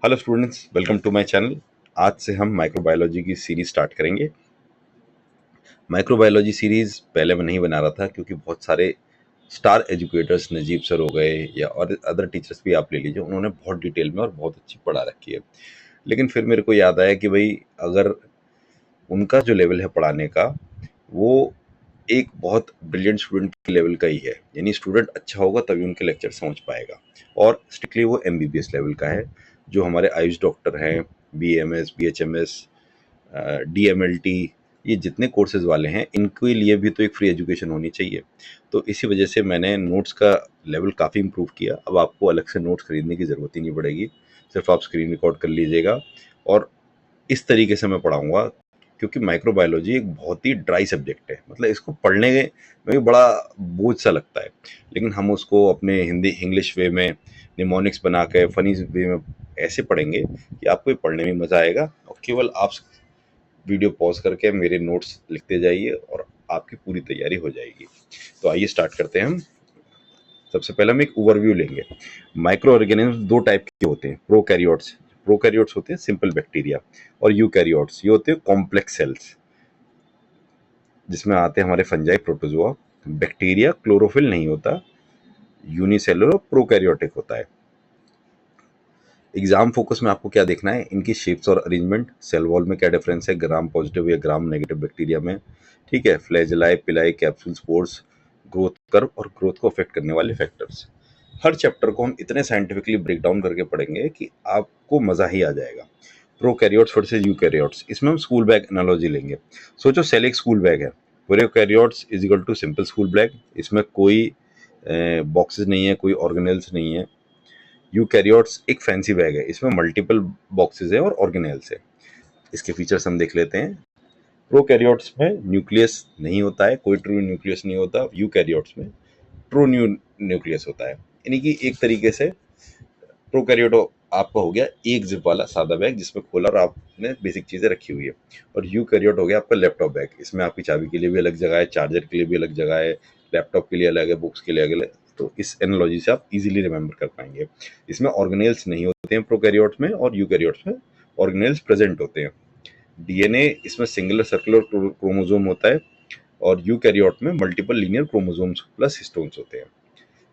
Hello students, welcome to my channel. आज से हम माइक्रोबायोलॉजी की सीरीज स्टार्ट करेंगे। माइक्रोबायोलॉजी सीरीज पहले मैं नहीं बना रहा था क्योंकि बहुत सारे स्टार एजुकेटर्स, नजीब सर हो गए या और अदर टीचर्स भी आप ले लीजिए, उन्होंने बहुत डिटेल में और बहुत अच्छी पढ़ा रखी है। लेकिन फिर मेरे को याद आया कि भाई अगर उनका जो लेवल है पढ़ाने का, वो एक बहुत ब्रिलियंट स्टूडेंट के लेवल का ही है। यानी स्टूडेंट अच्छा होगा तभी उनके लेक्चर समझ पाएगा। और स्ट्रिक्टली वो एमबीबीएस लेवल का है। जो हमारे आयुष डॉक्टर हैं, बीएमएस, बीएचएमएस, डीएमएलटी, ये जितने कोर्सेज वाले हैं, इनके लिए भी तो एक फ्री एजुकेशन होनी चाहिए। तो इसी वजह से मैंने नोट्स का लेवल काफ़ी इम्प्रूव किया। अब आपको अलग से नोट्स खरीदने की ज़रूरत ही नहीं पड़ेगी, सिर्फ आप स्क्रीन रिकॉर्ड कर लीजिएगा। और इस तरीके से मैं पढ़ाऊँगा क्योंकि माइक्रोबायोलॉजी एक बहुत ही ड्राई सब्जेक्ट है। मतलब इसको पढ़ने में भी बड़ा बोझ सा लगता है, लेकिन हम उसको अपने हिंदी इंग्लिश वे में निमोनिक्स बना के फनी वे में ऐसे पढ़ेंगे कि आपको ये पढ़ने में मज़ा आएगा। और केवल आप वीडियो पॉज करके मेरे नोट्स लिखते जाइए और आपकी पूरी तैयारी हो जाएगी। तो आइए स्टार्ट करते हैं हम। सबसे पहले हम एक ओवरव्यू लेंगे। माइक्रो ऑर्गेनिज्म दो टाइप के होते हैं। प्रोकैरियोट्स होते हैं सिंपल बैक्टीरिया, और यूकैरियोट्स ये होते हैं कॉम्प्लेक्स सेल्स, जिसमें आते हैं हमारे फंजाई, प्रोटोजोआ। बैक्टीरिया क्लोरोफिल नहीं होता, यूनिसेलुलर प्रोकैरियोटिक होता है। एग्जाम फोकस में आपको क्या देखना है, इनकी शेप्स और अरेंजमेंट, सेल वॉल में क्या डिफरेंस है ग्राम पॉजिटिव या ग्राम नेगेटिव बैक्टीरिया में, ठीक है, फ्लैजेलाई, पिलाई, कैप्सूल, स्पोर्स, ग्रोथ कर्व और ग्रोथ को अफेक्ट करने वाले फैक्टर्स। हर चैप्टर को हम इतने साइंटिफिकली ब्रेक डाउन करके पढ़ेंगे कि आपको मजा ही आ जाएगा। प्रोकैरियोट्स वर्सेस यूकैरियोट्स, इसमें हम स्कूल बैग एनालॉजी लेंगे। सोचो सेल एक स्कूल बैग है। Prokaryotes is equal to simple school bag, इसमें कोई बॉक्सेस नहीं है, कोई ऑर्गेनेल्स नहीं है। यूकैरियोट्स एक फैंसी बैग है, इसमें मल्टीपल बॉक्सेस है और ऑर्गेनेल्स है। इसके फीचर्स हम देख लेते हैं। प्रोकैरियोट्स में न्यूक्लियस नहीं होता है, कोई ट्रू न्यूक्लियस नहीं होता। यूकैरियोट्स में ट्रू न्यूक्लियस होता है। यानी कि एक तरीके से प्रोकैरियोट आपका हो गया एक जिप वाला सादा बैग, जिसमें खोला और आपने बेसिक चीज़ें रखी हुई है। और यूकैरियोट हो गया आपका लैपटॉप बैग, इसमें आपकी चाबी के लिए भी अलग जगह है, चार्जर के लिए भी अलग जगह है, लैपटॉप के लिए अलग है, बुक्स के लिए अलग है। तो इस एनालॉजी से आप इजीली रिमेंबर कर पाएंगे। इसमें ऑर्गेनेल्स नहीं होते हैं प्रोकैरियोट्स में, और यूकैरियोट्स में ऑर्गेनेल्स प्रेजेंट होते हैं। डीएनए इसमें सिंगुलर सर्कुलर क्रोमोसोम होता है, और यूकैरियोट में multiple linear chromosomes plus histones होते हैं।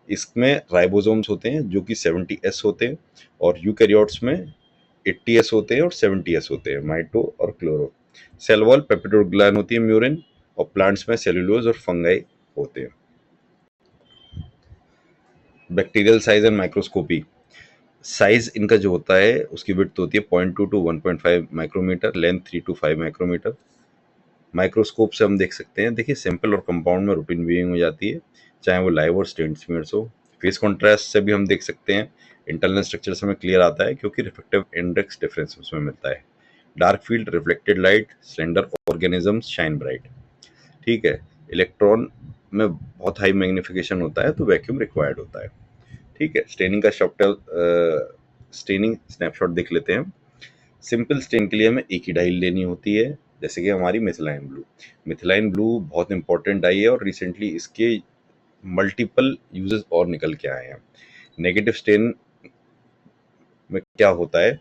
इसमें राइबोसोम्स होते हैं जो कि 70S होते हैं, और यूकैरियोट्स में 80S होते हैं और 70S होते हैं, माइटो और क्लोरो। सेल वॉल पेप्टिडोग्लान होती है, म्यूरिन, और प्लांट्स में सेलुलोज और फंगाई होते हैं। Bacterial size and microscopy, size इनका जो होता है उसकी विड्थ होती है 0.2 to 1.5 micrometre, length 3 to 5 micrometre. Microscope से हम देख सकते हैं, देखिए सिंपल और कंपाउंड में रूटीन व्यूइंग हो जाती है, चाहे वो लाइव और स्टेन्ड स्मीयर्स हो। फेस कॉन्ट्रास्ट से भी हम देख सकते हैं, इंटरनल स्ट्रक्चर से हमें क्लियर आता है क्योंकि रिफ्लेक्टिव इंडेक्स डिफरेंस उसमें मिलता है। Dark field, reflected light, slender organisms shine bright, ठीक है। इलेक्ट्रॉन में बहुत हाई मैग्निफिकेशन होता है तो वैक्यूम रिक्वायर्ड होता है, ठीक है। स्टेनिंग का स्टेनिंग स्नैपशॉट देख लेते हैं। सिंपल स्टेन के लिए हमें एक ही डाई लेनी होती है, जैसे कि हमारी मिथिलाइन ब्लू। मिथिलाइन ब्लू बहुत इंपॉर्टेंट डाई है और रिसेंटली इसके मल्टीपल यूजेस और निकल के आए हैं। नेगेटिव स्टेन में क्या होता है,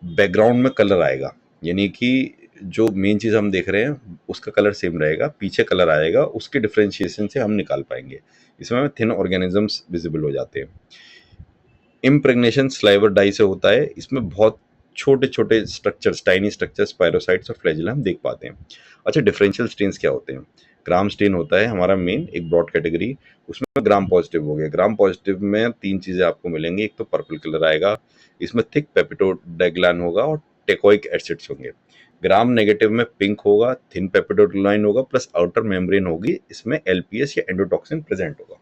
बैकग्राउंड में कलर आएगा, यानी कि जो मेन चीज़ हम देख रहे हैं उसका कलर सेम रहेगा, पीछे कलर आएगा, उसके डिफ्रेंशिएशन से हम निकाल पाएंगे। इसमें हमें थिन ऑर्गेनिजम्स विजिबल हो जाते हैं। इम्प्रेग्नेशन स्लाइवर डाई से होता है, इसमें बहुत छोटे छोटे स्ट्रक्चर्स, टाइनी स्ट्रक्चर्स, स्पायरोसाइट्स और फ्लैजिला हम देख पाते हैं। अच्छा, डिफरेंशियल स्टेन्स क्या होते हैं। ग्राम स्टेन होता है हमारा मेन, एक ब्रॉड कैटेगरी, उसमें ग्राम पॉजिटिव हो गया। ग्राम पॉजिटिव में तीन चीज़ें आपको मिलेंगी, एक तो पर्पल कलर आएगा, इसमें थिक पेप्टिडोग्लाइन होगा और टेकोइक एसिड्स होंगे। ग्राम नेगेटिव में पिंक होगा, थिन पेप्टिडोग्लाइन होगा प्लस आउटर मेम्ब्रेन होगी, इसमें एलपीएस या एंडोटॉक्सिन प्रेजेंट होगा।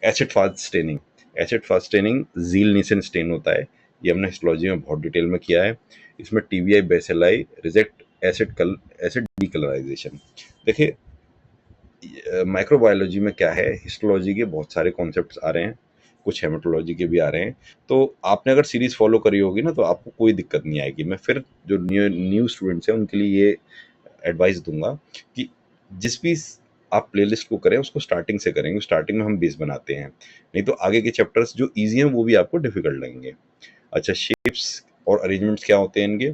Acid fast staining, acid fast staining झील नीसन स्टेन होता है, ये हमने हिस्टोलॉजी में बहुत डिटेल में किया है। इसमें टीबीआई, बेसेलाई रिजेक्ट एसिड डीकलराइजेशन। देखिए माइक्रोबायोलॉजी में क्या है, हिस्टोलॉजी के बहुत सारे कॉन्सेप्ट्स आ रहे हैं, कुछ हेमेटोलॉजी के भी आ रहे हैं। तो आपने अगर सीरीज फॉलो करी होगी ना तो आपको कोई दिक्कत नहीं आएगी। मैं फिर जो न्यू स्टूडेंट्स हैं उनके लिए ये एडवाइस दूंगा कि जिस भी आप प्लेलिस्ट को करें उसको स्टार्टिंग से करेंगे, स्टार्टिंग में हम बेस बनाते हैं, नहीं तो आगे के चैप्टर्स जो इजी हैं वो भी आपको डिफिकल्ट लगेंगे। अच्छा, शेप्स और अरेंजमेंट्स क्या होते हैं इनके,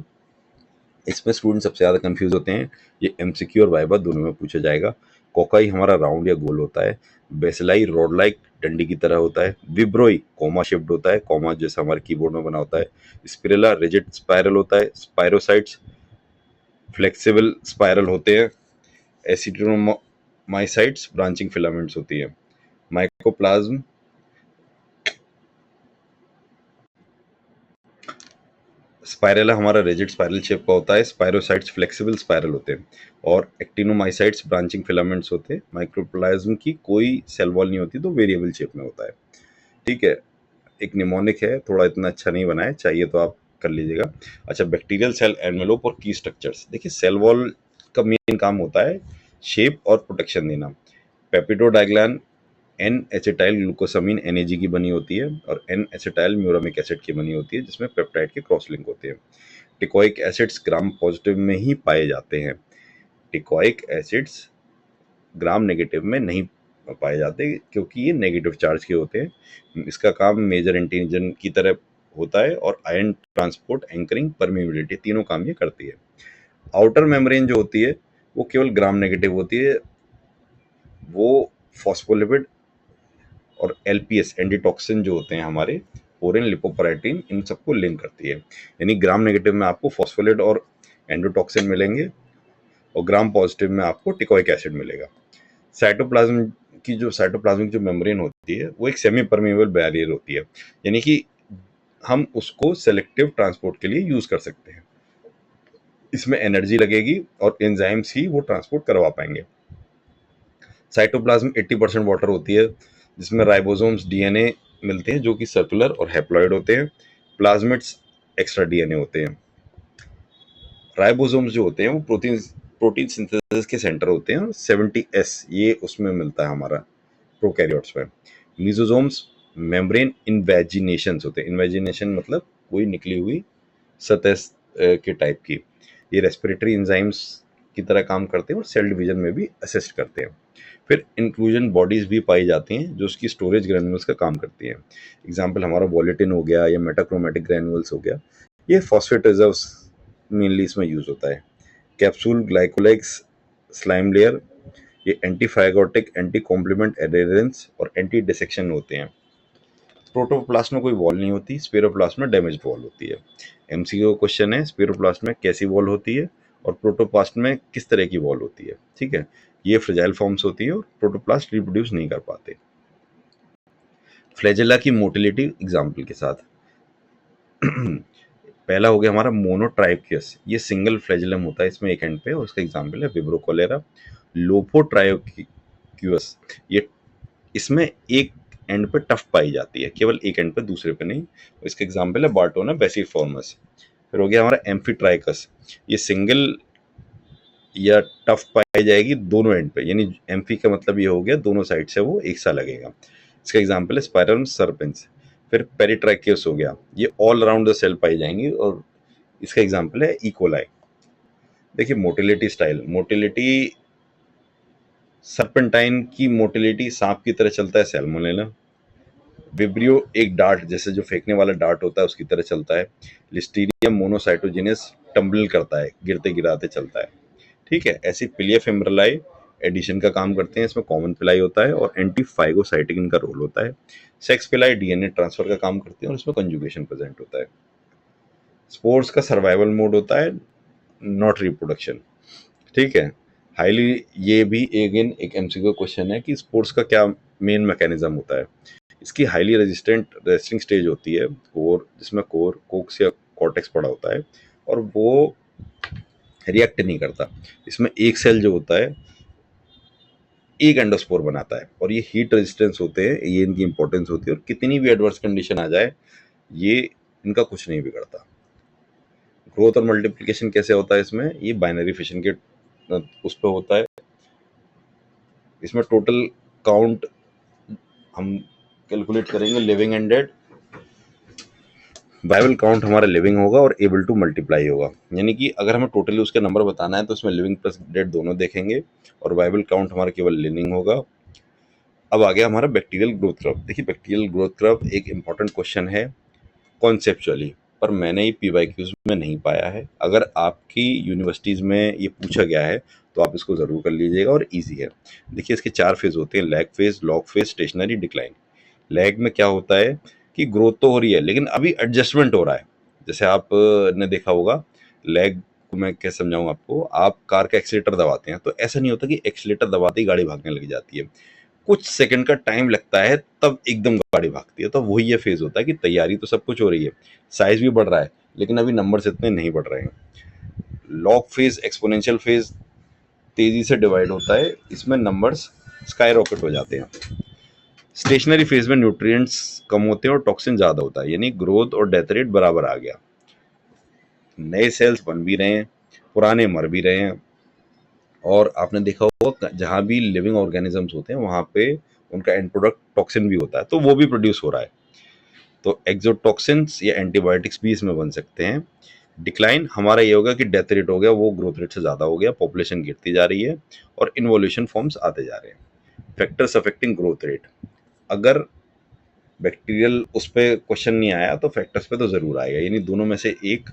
इसमें स्टूडेंट सबसे ज़्यादा कंफ्यूज होते हैं। ये एमसीक्यू और वाइवा दोनों में पूछा जाएगा। कोकाई हमारा राउंड या गोल होता है। बेसलाई रॉड लाइक डंडी की तरह होता है। विब्रोई कोमा शेप्ड होता है, कोमा जैसा हमारे कीबोर्ड में बना होता है। स्पिरेला रिजिड स्पाइरल होता है। स्पायरोसाइट्स फ्लेक्सिबल स्पाइरल होते हैं। एसिड्रोमाइसाइट्स ब्रांचिंग फिलामेंट्स होती है। माइकोप्लाज्म स्पाइरेला हमारा रिजिड स्पाइरल शेप का होता है। स्पायरोसाइट्स फ्लेक्सिबल स्पाइरल होते हैं। और एक्टिनोमाइसाइट्स ब्रांचिंग फिलामेंट्स होते हैं। माइक्रोप्लाज्म की कोई सेल वॉल नहीं होती, तो वेरिएबल शेप में होता है। ठीक है, एक निमोनिक है, थोड़ा इतना अच्छा नहीं बना है, चाहिए तो आप कर लीजिएगा। अच्छा, बैक्टीरियल सेल एनवेलोप और की स्ट्रक्चर्स। देखिए, सेल वॉल का मेन काम होता है शेप और प्रोटेक्शन देना। पेप्टिडोडाइग्लान एन एसिटाइल ग्लूकोसामिन NAG की बनी होती है और एन एसिटाइल म्यूरामिक एसिड की बनी होती है, जिसमें पेप्टाइड के क्रॉस लिंक होते हैं। टिकोइक एसिड्स ग्राम पॉजिटिव में ही पाए जाते हैं। टिकोइक एसिड्स ग्राम नेगेटिव में नहीं पाए जाते, क्योंकि ये नेगेटिव चार्ज के होते हैं। इसका काम मेजर एंटीजन की तरह होता है और आयन ट्रांसपोर्ट, एंकरिंग, परमिबिलिटी, तीनों काम ये करती है। आउटर मेम्ब्रेन जो होती है वो केवल ग्राम नेगेटिव होती है। वो फॉस्फोलिपिड और LPS एंटीटॉक्सिन जो होते हैं हमारे, पोरिन, लिपोप्रोटीन, इन सबको लिंक करती है। यानी ग्राम नेगेटिव में आपको फॉस्फोलिड और एंडोटॉक्सिन मिलेंगे और ग्राम पॉजिटिव में आपको टिकोइक एसिड मिलेगा। साइटोप्लाज्मिक जो मेम्ब्रेन होती है वो एक सेमी परमेबल बैरियर होती है, यानी कि हम उसको सेलेक्टिव ट्रांसपोर्ट के लिए यूज कर सकते हैं। इसमें एनर्जी लगेगी और एंजाइम्स ही वो ट्रांसपोर्ट करवा पाएंगे। साइटोप्लाज्म 80% वाटर होती है, जिसमें राइबोसोम्स DNA मिलते हैं जो कि सर्कुलर और हैप्लॉइड होते हैं। प्लाज्मिड्स एक्स्ट्रा DNA होते हैं। राइबोसोम्स जो होते हैं वो प्रोटीन सिंथेसिस के सेंटर होते हैं और 70S ये उसमें मिलता है हमारा प्रोकैरियोट्स में। मीजोसोम्स मेम्ब्रेन इन्वेजिनेशंस होते हैं। इन्वेजिनेशन मतलब कोई निकली हुई सतह के टाइप की। ये रेस्पिरेटरी एंजाइम्स की तरह काम करते हैं और सेल डिवीजन में भी असिस्ट करते हैं। फिर इंक्लूजन बॉडीज भी पाई जाती हैं जो उसकी स्टोरेज ग्रैन्यूल्स का काम करती हैं। एग्जाम्पल हमारा वॉलेटिन हो गया या मेटाक्रोमेटिक ग्रैन्यूल्स हो गया। ये फॉस्फेट रिजर्व्स मेनली इसमें यूज होता है। कैप्सूल ग्लाइकोलाइक्स स्लाइम लेयर, ये एंटीफाइगोटिक, एंटी कॉम्प्लीमेंट एडेरेंस और एंटी डिसेक्शन होते हैं। प्रोटोप्लास्ट में कोई वॉल नहीं होती, स्पेरोप्लास्ट में डैमेज वॉल होती है। MCQ क्वेश्चन है, स्पेरोप्लास्ट में कैसी वॉल होती है और प्रोटोप्लास्ट में किस तरह की वॉल होती है। ठीक है, ये फ्रेजाइल फॉर्म्स होती है और प्रोटोप्लास्ट रिप्रोड्यूस नहीं कर पाते। फ्लैजेला की मोटिलिटी एग्जाम्पल के साथ पहला हो गया हमारा मोनोट्राइक्यस, ये सिंगल फ्लैजेलम होता है इसमें एक एंड पे, और उसका एग्जाम्पल है विब्रो कोलेरा। लोफोट्राइक्यूस, ये इसमें एक एंड पे टफ पाई जाती है, केवल एक एंड पे, दूसरे पे नहीं। इसका एग्जाम्पल है बार्टोना बेसिफॉर्मस। फिर हो गया हमारा एम्फीट्राइकस, ये सिंगल या टफ पाई जाएगी दोनों एंड पे, यानी एम्फी का मतलब ये हो गया दोनों साइड से वो एक सा लगेगा। इसका एग्जाम्पल है स्पाइरल सर्पेंस। फिर पेरिट्राइकियस हो गया, ये ऑल अराउंड द सेल पाई जाएंगी और इसका एग्जाम्पल है इकोलाई। देखिए मोटिलिटी स्टाइल, मोटिलिटी सर्पेंटाइन की मोटिलिटी सांप की तरह चलता है सैल्मोनेला। विब्रियो एक डार्ट जैसे जो फेंकने वाला डार्ट होता है उसकी तरह चलता है। लिस्टीरियम मोनोसाइटोजिनस टम्बल करता है, गिरते गिराते चलता है। ठीक है, ऐसी पिलिया फेमरलाई एडिशन का काम करते हैं, इसमें कॉमन पिलाई होता है और एंटी फाइगोसाइटिक इनका रोल होता है। सेक्स पिलाई DNA ट्रांसफर का काम करते हैं और इसमें कंजुगेशन प्रेजेंट होता है। स्पोर्स का सर्वाइवल मोड होता है, नॉट रिप्रोडक्शन। ठीक है, हाईली, ये भी अगेन एक MCQ क्वेश्चन है कि स्पोर्स का क्या मेन मैकेनिज्म होता है। इसकी हाईली रेजिस्टेंट रेस्टिंग स्टेज होती है कोर, जिसमें कोर कोक्स या कॉर्टेक्स पड़ा होता है और वो रिएक्ट नहीं करता। इसमें एक सेल जो होता है एक एंडोस्पोर बनाता है और ये हीट रेजिस्टेंस होते हैं, ये इनकी इंपॉर्टेंस होती है। और कितनी भी एडवर्स कंडीशन आ जाए ये इनका कुछ नहीं बिगड़ता। ग्रोथ और मल्टीप्लिकेशन कैसे होता है इसमें, ये बाइनरी फिशन के उस पर होता है। इसमें टोटल काउंट हम कैलकुलेट करेंगे living and dead. Viable count हमारा लिविंग होगा और एबल टू मल्टीप्लाई होगा, यानी कि अगर हमें टोटली उसके नंबर बताना है तो इसमें लिविंग प्लस डेड दोनों देखेंगे और वाइबल काउंट हमारा केवल लिविंग होगा। अब आ गया हमारा बैक्टीरियल ग्रोथ कर्व। देखिए बैक्टीरियल ग्रोथ कर्व एक इंपॉर्टेंट क्वेश्चन है कॉन्सेप्चुअली। पर मैंने ये PYQs में नहीं पाया है। अगर आपकी यूनिवर्सिटीज़ में ये पूछा गया है तो आप इसको ज़रूर कर लीजिएगा और ईजी है। देखिए इसके 4 फेज़ होते हैं, lag phase, log phase, stationary, decline. Lag में क्या होता है कि ग्रोथ तो हो रही है लेकिन अभी एडजस्टमेंट हो रहा है। जैसे आप ने देखा होगा, लैग को मैं कैसे समझाऊँ आपको, आप कार का एक्सीलेटर दबाते हैं तो ऐसा नहीं होता कि एक्सीलेटर दबाते ही गाड़ी भागने लग जाती है। कुछ सेकंड का टाइम लगता है तब एकदम गाड़ी भागती है। तो वही ये फेज़ होता है कि तैयारी तो सब कुछ हो रही है, साइज़ भी बढ़ रहा है लेकिन अभी नंबर्स इतने नहीं बढ़ रहे हैं। लॉग फेज़, एक्सपोनेंशियल फेज़ तेज़ी से डिवाइड होता है, इसमें नंबर्स स्काई रॉकेट हो जाते हैं। स्टेशनरी फेज में न्यूट्रिएंट्स कम होते हैं और टॉक्सिन ज़्यादा होता है, यानी ग्रोथ और डेथ रेट बराबर आ गया। नए सेल्स बन भी रहे हैं, पुराने मर भी रहे हैं। और आपने देखा होगा जहाँ भी लिविंग ऑर्गेनिजम्स होते हैं वहाँ पे उनका एंड प्रोडक्ट टॉक्सिन भी होता है, तो वो भी प्रोड्यूस हो रहा है। तो एक्सोटॉक्सिन्स या एंटीबायोटिक्स भी इसमें बन सकते हैं। डिक्लाइन हमारा ये होगा कि डेथ रेट हो गया वो ग्रोथ रेट से ज़्यादा हो गया, पॉपुलेशन गिरती जा रही है और इन्वोल्यूशन फॉर्म्स आते जा रहे हैं। फैक्टर्स अफेक्टिंग ग्रोथ रेट, अगर बैक्टीरियल उस पर क्वेश्चन नहीं आया तो फैक्टर्स पे तो ज़रूर आएगा, यानी दोनों में से एक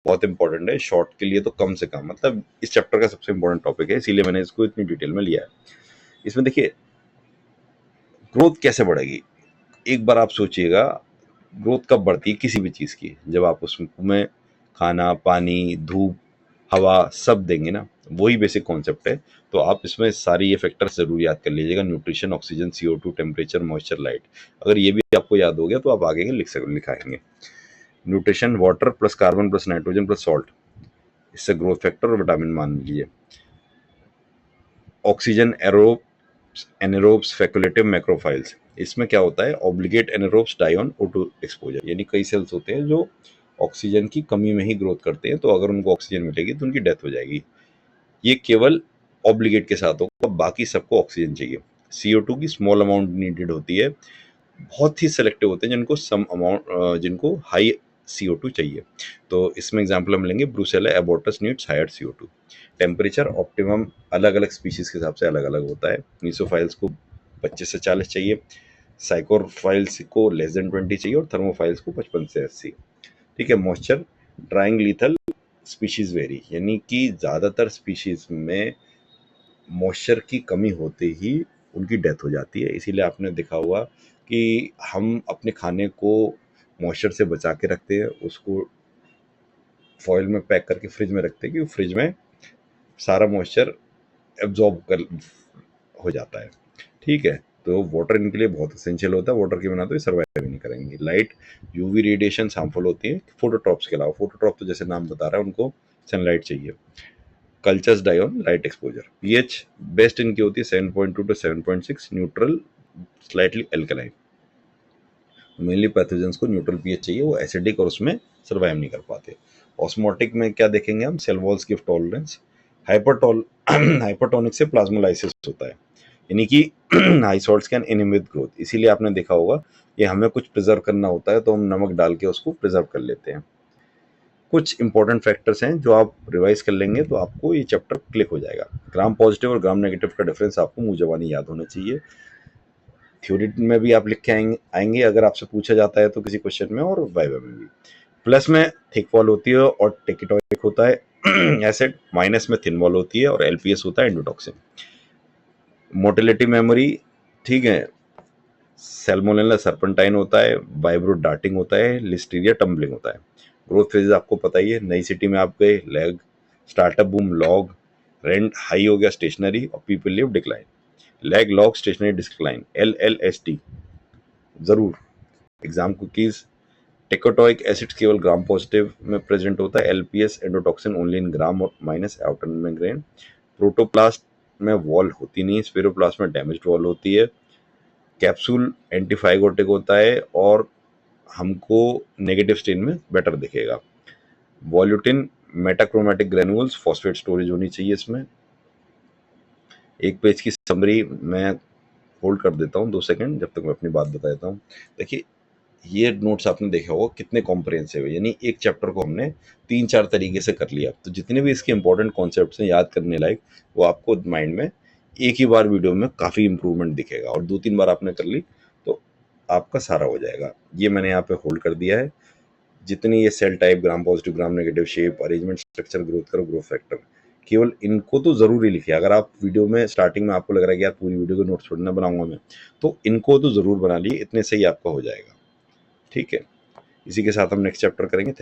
बहुत इंपॉर्टेंट है। शॉर्ट के लिए तो कम से कम, मतलब इस चैप्टर का सबसे इंपॉर्टेंट टॉपिक है, इसीलिए मैंने इसको इतनी डिटेल में लिया है। इसमें देखिए ग्रोथ कैसे बढ़ेगी, एक बार आप सोचिएगा, ग्रोथ कब बढ़ती है किसी भी चीज़ की, जब आप उसमें खाना, पानी, धूप, हवा सब देंगे ना, वही बेसिक कॉन्सेप्ट है। तो आप इसमें सारी ये फैक्टर्स जरूर याद कर लीजिएगा, nutrition, oxygen, CO2, temperature, moisture, light. अगर ये भी आपको याद हो गया तो आप आगे के लिखाएंगे। Nutrition water plus carbon plus nitrogen plus salt, इससे ग्रोथ फैक्टर और विटामिन मान लीजिए। ऑक्सीजन एनेरोब्स फैकुलेटिव मैक्रोफाइल्स, इसमें क्या होता है, obligate anaerobes die on O2 exposure, यानी कई सेल्स होते हैं जो ऑक्सीजन की कमी में ही ग्रोथ करते हैं, तो अगर उनको ऑक्सीजन मिलेगी तो उनकी डेथ हो जाएगी। ये केवल ऑब्लिगेट के साथ होगा, बाकी सबको ऑक्सीजन चाहिए। CO2 की स्मॉल अमाउंट नीडेड होती है, बहुत ही सेलेक्टिव होते हैं जिनको सम अमाउंट, जिनको हाई CO2 चाहिए। तो इसमें एग्जांपल हम लेंगे, Brucella abortus needs higher CO2। Temperature optimum अलग अलग स्पीशीज के हिसाब से अलग अलग होता है। मीसोफाइल्स को 25 से 40 चाहिए, साइकोफाइल्स को लेस देन 20 चाहिए और थर्मोफाइल्स को 55 से 80। ठीक है। Moisture drawing lethal species very, यानी कि ज़्यादातर स्पीशीज में मॉइस्चर की कमी होते ही उनकी डेथ हो जाती है। इसीलिए आपने देखा हुआ कि हम अपने खाने को मॉइस्चर से बचा के रखते हैं, उसको फॉइल में पैक करके फ्रिज में रखते हैं कि फ्रिज में सारा मॉइस्चर एब्जॉर्ब कर हो जाता है। ठीक है। तो वाटर इनके लिए बहुत एसेंशियल होता है, वाटर के बिना तो ये सर्वाइव नहीं करेंगे। लाइट, UV रेडिएशन हार्मफुल होती है फोटोट्रॉप्स के अलावा। फोटोट्रॉप तो जैसे नाम बता रहा है उनको सनलाइट चाहिए। Cultures die on light exposure. pH best इनकी होती है 7.2 to 7.6, neutral slightly alkaline. Mainly pathogens को न्यूट्रल pH चाहिए, वो एसिडिक और उसमें सर्वाइव नहीं कर पाते। ऑस्मोटिक में क्या देखेंगे हम, cell walls give tolerance. Hypertonic से प्लाज्मोलाइसिस होता है, यानी कि high salts can inhibit growth. इसीलिए आपने देखा होगा कि हमें कुछ प्रिजर्व करना होता है तो हम नमक डाल के उसको प्रिजर्व कर लेते हैं। कुछ इंपॉर्टेंट फैक्टर्स हैं जो आप रिवाइज कर लेंगे तो आपको ये चैप्टर क्लिक हो जाएगा। ग्राम पॉजिटिव और ग्राम नेगेटिव का डिफरेंस आपको मुंह जबानी याद होना चाहिए। थ्योरी में भी आप लिख के आएंगे अगर आपसे पूछा जाता है तो किसी क्वेश्चन में, और वाइवा में भी। प्लस में थिक वॉल होती है और टेकिटोनिक होता है एसिड। माइनस में थिन वॉल होती है और LPS होता है एंडोटॉक्सिन। मोटिलिटी मेमोरी, ठीक है, सैल्मोनेला सर्पेंटाइन होता है, वाइब्रो डार्टिंग होता है, लिस्टीरिया टम्बलिंग होता है। ग्रोथ फेजेस आपको पता ही है, नई सिटी में आप गए lag, startup boom log, rent high हो गया स्टेशनरी और people live decline. Lag log stationary decline, LLST जरूर एग्जाम कुकीज। टेकोटोइक एसिड केवल ग्राम पॉजिटिव में प्रेजेंट होता है, LPS एंडोटॉक्सिन ओनली इन ग्राम और माइनस आउटर मेम्ब्रेन। प्रोटोप्लास्ट में वॉल होती नहीं, स्फेरोप्लास्ट में डैमेज्ड वॉल होती है। कैप्सूल एंटीफाइगोटिक होता है और हमको नेगेटिव स्टेन में बेटर दिखेगा। वॉल्यूटिन मेटाक्रोमेटिक ग्रेनुल्स, फॉस्फेट स्टोरेज होनी चाहिए इसमें। एक पेज की समरी मैं होल्ड कर देता हूँ 2 सेकंड जब तक मैं अपनी बात बता देता हूँ। देखिए ये नोट्स आपने देखा होगा कितने कॉम्प्रिहेंसिव है, यानी एक चैप्टर को हमने 3-4 तरीके से कर लिया। तो जितने भी इसके इंपॉर्टेंट कॉन्सेप्ट्स हैं याद करने लायक, वो आपको माइंड में एक ही बार वीडियो में काफ़ी इंप्रूवमेंट दिखेगा, और 2-3 बार आपने कर ली तो आपका सारा हो जाएगा। ये मैंने यहाँ पे होल्ड कर दिया है। जितनी ये cell type, gram positive, gram negative, shape, arrangement, structure, growth curve, growth factor, केवल इनको तो ज़रूर ही लिखिए। अगर आप वीडियो में स्टार्टिंग में आपको लग रहा है कि यार पूरी वीडियो के नोट्स थोड़ी ना बनाऊंगा मैं, तो इनको तो ज़रूर बना लिए, इतने से ही आपका हो जाएगा। ठीक है, इसी के साथ हम नेक्स्ट चैप्टर करेंगे।